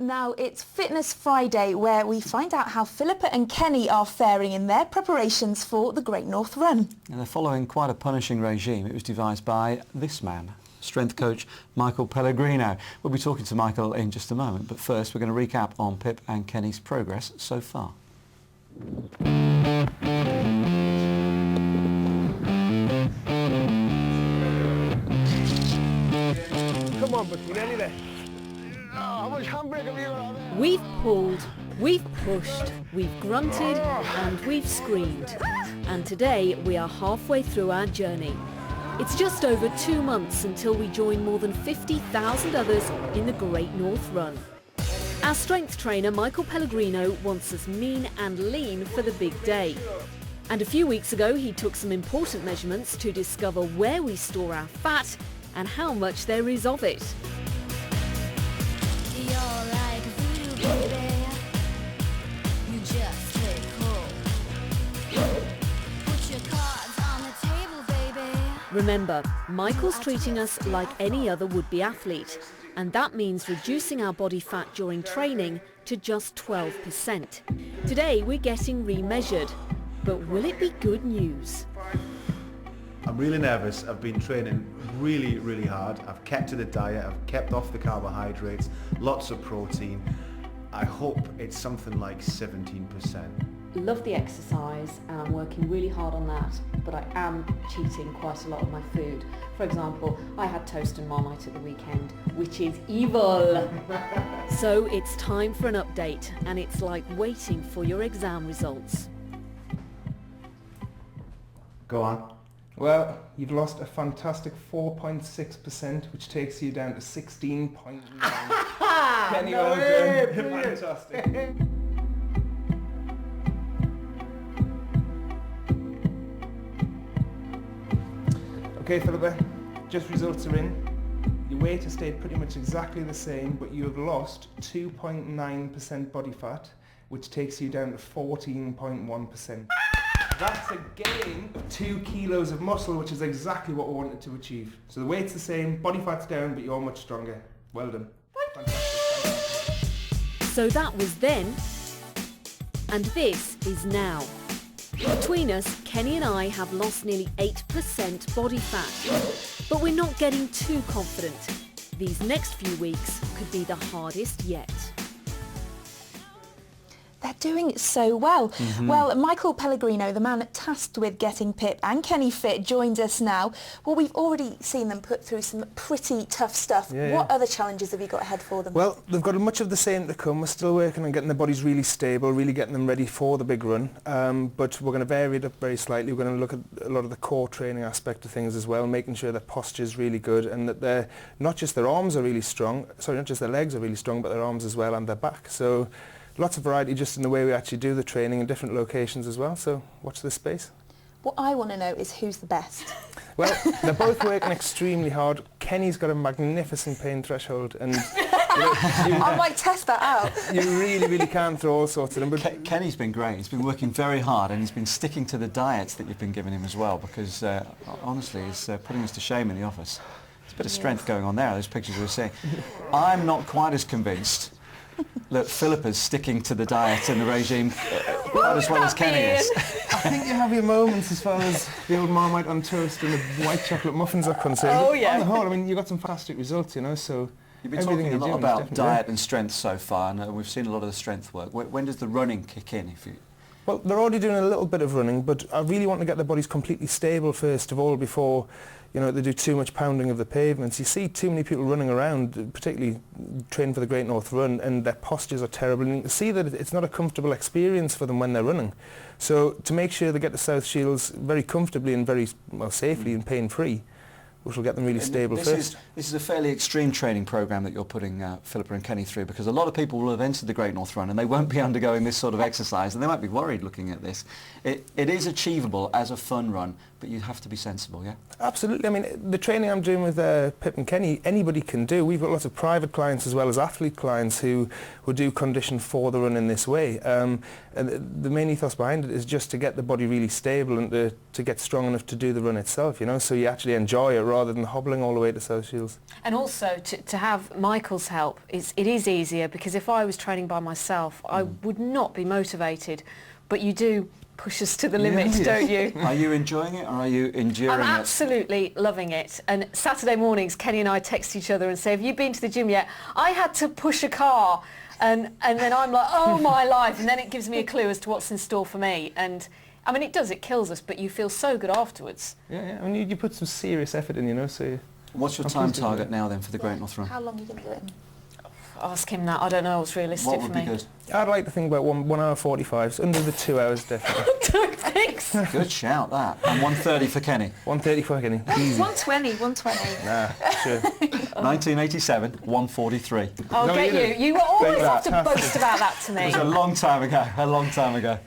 Now it's Fitness Friday, where we find out how Philippa and Kenny are faring in their preparations for the Great North Run. And they're following quite a punishing regime. It was devised by this man, strength coach Michael Pellegrino. We'll be talking to Michael in just a moment, but first we're going to recap on Pip and Kenny's progress so far. Come on, but you're nearly there. How much handbrake have you got there? We've pulled, we've pushed, we've grunted and we've screamed. And today we are halfway through our journey. It's just over 2 months until we join more than 50,000 others in the Great North Run. Our strength trainer Michael Pellegrino wants us mean and lean for the big day. And a few weeks ago he took some important measurements to discover where we store our fat and how much there is of it. Remember, Michael's treating us like any other would-be athlete, and that means reducing our body fat during training to just 12%. Today we're getting remeasured, but will it be good news? I'm really nervous. I've been training really hard. I've kept to the diet, I've kept off the carbohydrates, lots of protein. I hope it's something like 17%. Love the exercise and I'm working really hard on that, but I am cheating quite a lot of my food. For example, I had toast and Marmite at the weekend, which is evil. So it's time for an update, and it's like waiting for your exam results. Go on. Well, you've lost a fantastic 4.6%, which takes you down to 16.9. Kenny, well done. Fantastic. Okay, Philippa, just results are in. Your weight has stayed pretty much exactly the same, but you have lost 2.9% body fat, which takes you down to 14.1%. That's a gain of 2 kilos of muscle, which is exactly what we wanted to achieve. So the weight's the same, body fat's down, but you're much stronger. Well done. Fantastic. So that was then, and this is now. Between us, Kenny and I have lost nearly 8% body fat. But we're not getting too confident. These next few weeks could be the hardest yet. They're doing so well. Well, Michael Pellegrino, the man tasked with getting Pip and Kenny fit, joins us now. Well, we've already seen them put through some pretty tough stuff. What other challenges have you got ahead for them? Well, they've got much of the same to come. We're still working on getting their bodies really stable, really getting them ready for the big run. But we're going to vary it up very slightly. We're going to look at a lot of the core training aspect of things as well, making sure their posture is really good and that they're not just their arms are really strong, sorry, not just their legs are really strong, but their arms as well and their back. So lots of variety just in the way we actually do the training in different locations as well, so watch this space. What I want to know is who's the best. Well, they're both working extremely hard. Kenny's got a magnificent pain threshold, and I might test that out. You really can throw all sorts of them. But Kenny's been great. He's been working very hard, and he's been sticking to the diets that you've been giving him as well, because honestly, he's putting us to shame in the office. There's a bit of strength going on there, those pictures we were seeing. I'm not quite as convinced that Philippa's sticking to the diet and the regime quite as well as Kenny is. I think you have your moments as far as the old Marmite on toast and the white chocolate muffins are concerned. Oh, but yeah. on the whole, I mean, you got some fantastic results, you know, so You've been talking a lot about diet and strength so far, and we've seen a lot of the strength work. When does the running kick in? Well, they're already doing a little bit of running, but I really want to get their bodies completely stable first of all before, you know, they do too much pounding of the pavements. You see too many people running around, particularly training for the Great North Run, and their postures are terrible. And you can see that it's not a comfortable experience for them when they're running. So to make sure they get to South Shields very comfortably and very safely and pain-free, which will get them really stable first. This is a fairly extreme training program that you're putting Philippa and Kenny through, because a lot of people will have entered the Great North Run and they won't be undergoing this sort of exercise, and they might be worried looking at this. It is achievable as a fun run, but you have to be sensible, yeah? Absolutely. I mean, the training I'm doing with Pip and Kenny, anybody can do. We've got lots of private clients as well as athlete clients who will do condition for the run in this way. And the main ethos behind it is just to get the body really stable and to get strong enough to do the run itself, you know, so you actually enjoy it rather than hobbling all the way to South Shields. And also to have Michael's help, it is easier, because if I was training by myself, I would not be motivated. But you do push us to the limit, don't you? Are you enjoying it, or are you enduring I'm it? absolutely loving it. And Saturday mornings, Kenny and I text each other and say, have you been to the gym yet? I had to push a car, and then I'm like, oh my life, and then it gives me a clue as to what's in store for me. And I mean, it kills us, but you feel so good afterwards. Yeah, I mean, you put some serious effort in, you know, so... What's your time target now then for the Great North Run? How long are you going to do it in? Ask him that. I don't know what's realistic What would for be me. good? I'd like to think about 1 hour 45, so under the 2 hours definitely. I don't think so. Good shout, that. And 1:30 for Kenny. 1:30 for Kenny, easy. 120, 120. Nah, sure. 1987, 1:43. I'll No, get you you. do. You always Take have to that. boast about that to me. It was a long time ago,